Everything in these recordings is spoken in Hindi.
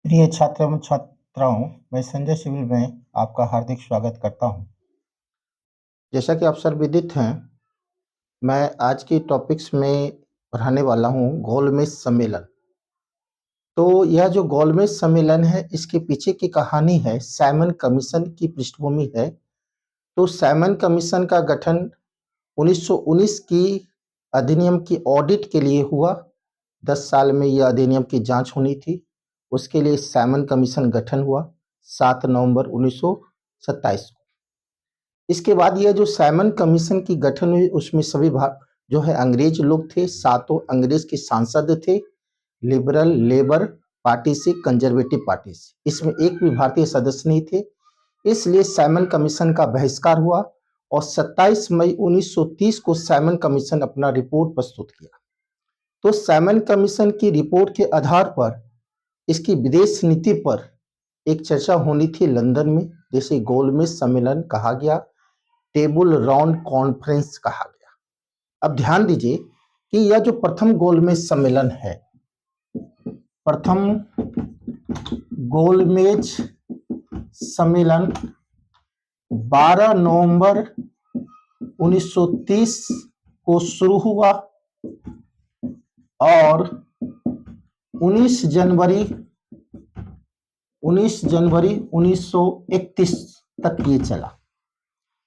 प्रिय छात्र एवं छात्राओं, मैं संजय सिविल में आपका हार्दिक स्वागत करता हूं। जैसा कि आप सर्वविदित हैं, मैं आज की टॉपिक्स में पढ़ाने वाला हूं गोलमेज सम्मेलन। तो यह जो गोलमेज सम्मेलन है, इसके पीछे की कहानी है साइमन कमीशन की पृष्ठभूमि है। तो साइमन कमीशन का गठन 1919 की अधिनियम की ऑडिट के लिए हुआ। 10 साल में यह अधिनियम की जांच होनी थी। उसके लिए साइमन कमीशन गठन हुआ 7 नवंबर 1927 को। इसके बाद यह जो साइमन कमीशन की गठन हुई, उसमें सभी जो है अंग्रेज लोग थे। सातों अंग्रेज के सांसद थे, लिबरल, लेबर पार्टी से, कंजर्वेटिव पार्टी से। इसमें एक भी भारतीय सदस्य नहीं थे। इसलिए साइमन कमीशन का बहिष्कार हुआ और 27 मई 1930 को साइमन कमीशन अपना रिपोर्ट प्रस्तुत किया। तो साइमन कमीशन की रिपोर्ट के आधार पर इसकी विदेश नीति पर एक चर्चा होनी थी लंदन में, जिसे गोलमेज सम्मेलन कहा गया, टेबल राउंड कॉन्फ्रेंस कहा गया। अब ध्यान दीजिए कि यह जो प्रथम गोलमेज सम्मेलन है, प्रथम गोलमेज सम्मेलन 12 नवंबर 1930 को शुरू हुआ और 19 जनवरी 1931 तक ये चला।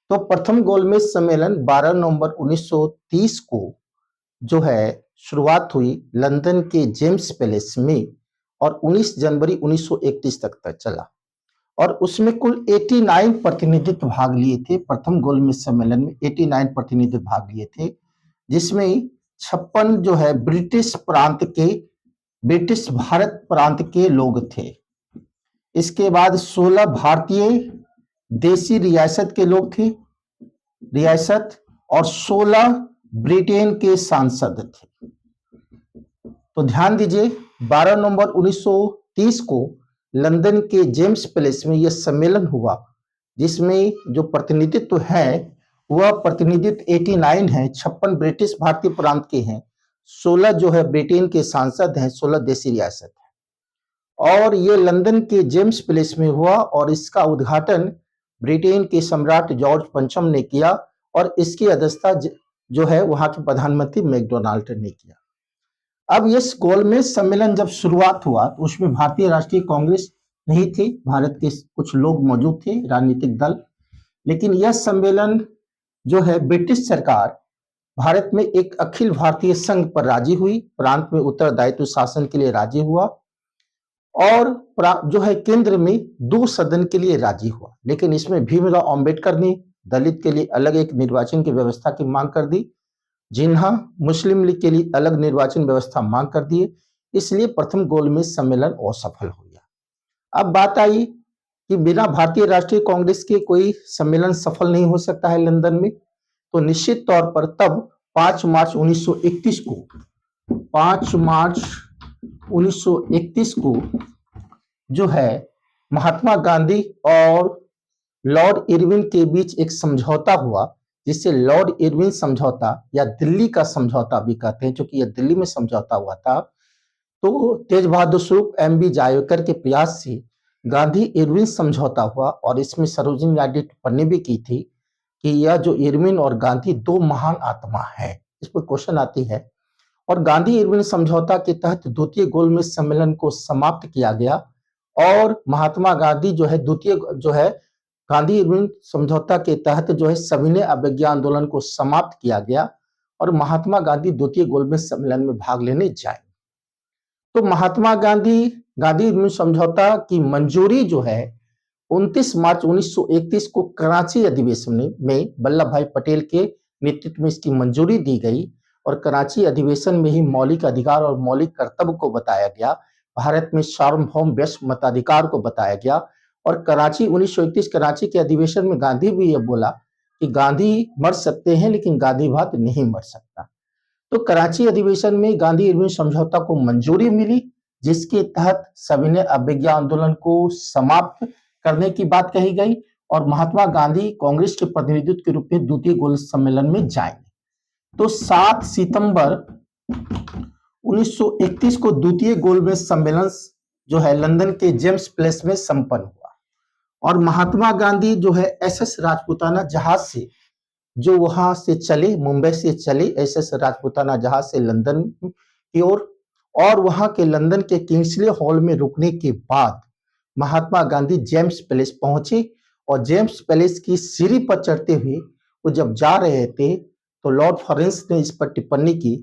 तो प्रथम गोलमेज सम्मेलन 12 नवंबर 1930 को जो है शुरुआत हुई लंदन के जेम्स पैलेस में और 19 जनवरी 1931 तक चला। और उसमें कुल 89 प्रतिनिधित्व भाग लिए थे। प्रथम गोलमेज सम्मेलन में 89 प्रतिनिधित्व भाग लिए थे, जिसमें 56 जो है ब्रिटिश भारत प्रांत के लोग थे। इसके बाद 16 भारतीय देशी रियासत के लोग थे, और 16 ब्रिटेन के सांसद थे। तो ध्यान दीजिए, 12 नवंबर 1930 को लंदन के जेम्स पैलेस में यह सम्मेलन हुआ, जिसमें जो प्रतिनिधित्व है वह प्रतिनिधित्व 89 है। 56 ब्रिटिश भारतीय प्रांत के हैं, 16 जो है ब्रिटेन के सांसद हैं, 16 देशी रियासत है। और ये लंदन के जेम्स पैलेस में हुआ और इसका उद्घाटन ब्रिटेन के सम्राट जॉर्ज पंचम ने किया और इसकी अध्यक्षता जो है वहां के प्रधानमंत्री मैकडोनाल्ड ने किया। अब इस गोलमेज सम्मेलन जब शुरुआत हुआ तो उसमें भारतीय राष्ट्रीय कांग्रेस नहीं थी, भारत के कुछ लोग मौजूद थे, राजनीतिक दल। लेकिन यह सम्मेलन जो है ब्रिटिश सरकार भारत में एक अखिल भारतीय संघ पर राजी हुई, प्रांत में उत्तरदायित्व शासन के लिए राजी हुआ और जो है केंद्र में 2 सदन के लिए राजी हुआ। लेकिन इसमें भीमराव अंबेडकर ने दलित के लिए अलग एक निर्वाचन की व्यवस्था की मांग कर दी, जिन्हा मुस्लिम लीग के लिए अलग निर्वाचन व्यवस्था मांग कर दिए। इसलिए प्रथम गोलमेज सम्मेलन असफल हो गया। अब बात आई कि बिना भारतीय राष्ट्रीय कांग्रेस के कोई सम्मेलन सफल नहीं हो सकता है लंदन में। तो निश्चित तौर पर तब 5 मार्च 1931 को 5 मार्च 1931 को जो है महात्मा गांधी और लॉर्ड इरविन के बीच एक समझौता हुआ, जिसे लॉर्ड इरविन समझौता या दिल्ली का समझौता भी कहते हैं, क्योंकि यह दिल्ली में समझौता हुआ था। तो तेज बहादुर स्वरूप एमबी जायकर के प्रयास से गांधी इरविन समझौता हुआ और इसमें सरोजिनी नायडू ने टिप्पणी भी की थी कि यह जो इरविन और गांधी 2 महान आत्मा है। इस पर क्वेश्चन आती है। और गांधी इरविन समझौता के तहत द्वितीय गोलमेज सम्मेलन को समाप्त किया गया और महात्मा गांधी जो है द्वितीय जो है गांधी इरविन समझौता के तहत जो है सविनय अवज्ञा आंदोलन को समाप्त किया गया और महात्मा गांधी द्वितीय गोलमेज सम्मेलन में भाग लेने जाए। तो महात्मा गांधी इरविन समझौता की मंजूरी जो है 29 मार्च 1931 को कराची अधिवेशन में वल्लभ भाई पटेल के नेतृत्व में इसकी मंजूरी दी गई और कराची अधिवेशन में ही मौलिक अधिकार और मौलिक कर्तव्य को बताया गया, भारत में सार्वभौम वैश्व मताधिकार को बताया गया। और कराची 1931 कराची के अधिवेशन में गांधी भी यह बोला कि गांधी मर सकते हैं लेकिन गांधीवाद नहीं मर सकता। तो कराची अधिवेशन में गांधी इरविन समझौता को मंजूरी मिली, जिसके तहत सविनय अवज्ञा आंदोलन को समाप्त करने की बात कही गई और महात्मा गांधी कांग्रेस के प्रतिनिधित्व के रूप में द्वितीय गोलमेज सम्मेलन में जाएंगे। तो 7 सितंबर 1931 को द्वितीय गोलमेज सम्मेलन जो है लंदन के जेम्स प्लेस में संपन्न हुआ। और महात्मा गांधी जो है एसएस राजपूताना जहाज से जो वहां से चले, मुंबई से चले एसएस राजपूताना जहाज से लंदन की ओर, और वहां के लंदन के किंग्सले हॉल में रुकने के बाद महात्मा गांधी जेम्स पैलेस पहुंचे। और जेम्स पैलेस की सीढ़ी पर चढ़ते हुए वो जब जा रहे थे तो लॉर्ड फॉरेंस ने इस पर टिप्पणी की,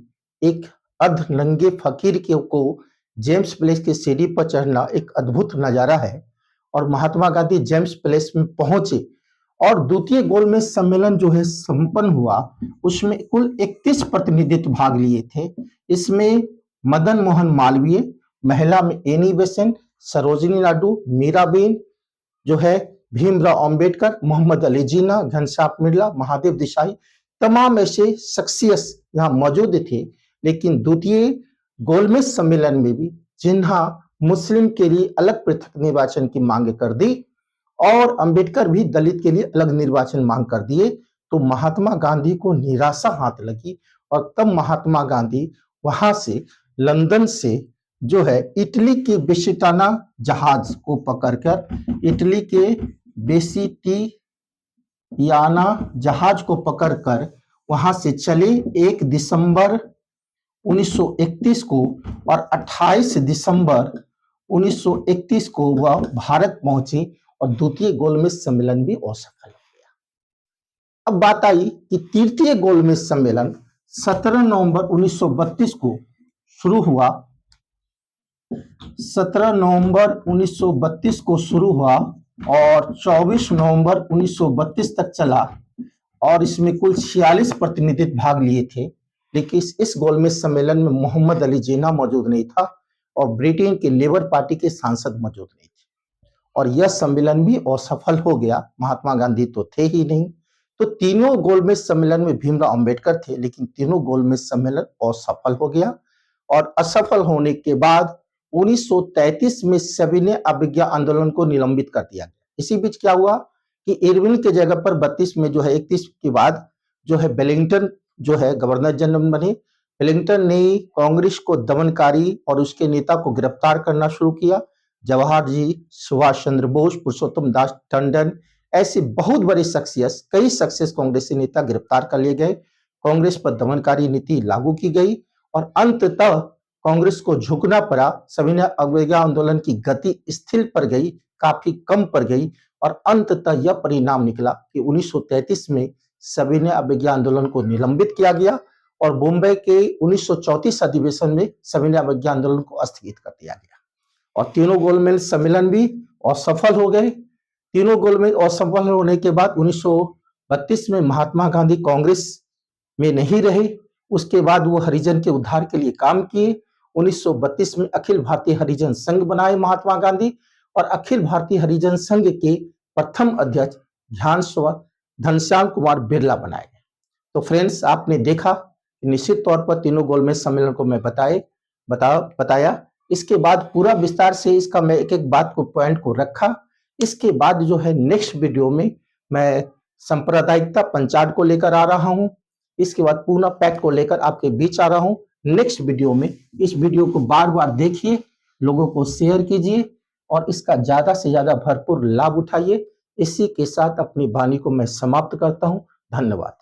एक अर्धनंगे फकीर के को जेम्स पैलेस की सीढ़ी पर चढ़ना एक अद्भुत नजारा है। और महात्मा गांधी जेम्स पैलेस में पहुंचे और द्वितीय गोलमेज सम्मेलन जो है संपन्न हुआ, उसमें कुल 31 प्रतिनिधित्व भाग लिए थे। इसमें मदन मोहन मालवीय, महिला में एनी बेसेंट, सरोजिनी नायडू, मीराबेन जो है, भीमराव अंबेडकर, मोहम्मद अली जिन्ना, घनश्याम मिर्जा, महादेव देसाई, तमाम ऐसे शख्सियत यहाँ मौजूद थे। लेकिन द्वितीय गोलमेज सम्मेलन में भी जिन्हा मुस्लिम के लिए अलग पृथक निर्वाचन की मांग कर दी और अंबेडकर भी दलित के लिए अलग निर्वाचन मांग कर दिए, तो महात्मा गांधी को निराशा हाथ लगी। और तब महात्मा गांधी वहां से लंदन से जो है इटली के बेसिटाना जहाज को पकड़कर, इटली के बेसिटियाना जहाज को पकड़कर वहां से चले 1 दिसंबर 1931 को, और 28 दिसंबर 1931 को वह भारत पहुंचे और द्वितीय गोलमेज सम्मेलन भी असफल हो गया। अब बात आई कि तृतीय गोलमेज सम्मेलन 17 नवंबर 1932 को शुरू हुआ। 17 नवंबर 1932 को शुरू हुआ और 24 नवंबर 1932 तक चला, और इसमें कुल 46 प्रतिनिधित्व भाग लिए थे। लेकिन इस गोलमेज सम्मेलन में मोहम्मद अली जिन्ना मौजूद नहीं था और ब्रिटेन के लेबर पार्टी के सांसद मौजूद नहीं थे, और यह सम्मेलन भी असफल हो गया। महात्मा गांधी तो थे ही नहीं। तो तीनों गोलमेज सम्मेलन में भीमराव अंबेडकर थे, लेकिन तीनों गोलमेज सम्मेलन असफल हो गया। और असफल होने के बाद 1933 में सविनय अवज्ञा आंदोलन को निलंबित कर दिया गया। इसी बीच क्या हुआ कि इरविन के जगह पर 32 में जो है 31 के बाद जो है वेलिंगटन जो है गवर्नर जनरल बने। वेलिंगटन ने कांग्रेस को दमनकारी और उसके नेता को गिरफ्तार करना शुरू किया। जवाहर जी, सुभाष चंद्र बोस, पुरुषोत्तम दास टंडन, ऐसे बहुत बड़े शख्सियत, कई शख्सियत कांग्रेसी नेता गिरफ्तार कर लिए गए। कांग्रेस पर दमनकारी नीति लागू की गई और अंततः कांग्रेस को झुकना पड़ा। सविनय अवज्ञा आंदोलन की गति स्थिर पर गई, काफी कम पर गई, और अंततः यह परिणाम निकला कि 1933 में सविनय अवज्ञा आंदोलन को निलंबित किया गया और मुंबई के 1934 अधिवेशन में सविनय अवज्ञा आंदोलन को स्थगित कर दिया गया। और तीनों गोलमेज सम्मेलन भी असफल हो गए। तीनों गोलमेज असफल होने के बाद 1932 में महात्मा गांधी कांग्रेस में नहीं रहे। उसके बाद वो हरिजन के उद्धार के लिए काम किए। 1932 में अखिल भारतीय हरिजन संघ बनाए महात्मा गांधी, और अखिल भारतीय हरिजन संघ के प्रथम अध्यक्ष घनश्याम कुमार बिरला बनाए गए। तो फ्रेंड्स, आपने देखा निश्चित तौर पर तीनों गोलमेज सम्मेलन को मैं बताया। इसके बाद पूरा विस्तार से इसका मैं एक एक बात को पॉइंट को रखा। इसके बाद जो है नेक्स्ट वीडियो में मैं सांप्रदायिकता पंचायत को लेकर आ रहा हूं। इसके बाद पूना पैक्ट को लेकर आपके बीच आ रहा हूं नेक्स्ट वीडियो में। इस वीडियो को बार बार देखिए, लोगों को शेयर कीजिए और इसका ज्यादा से ज्यादा भरपूर लाभ उठाइए। इसी के साथ अपनी वाणी को मैं समाप्त करता हूं। धन्यवाद।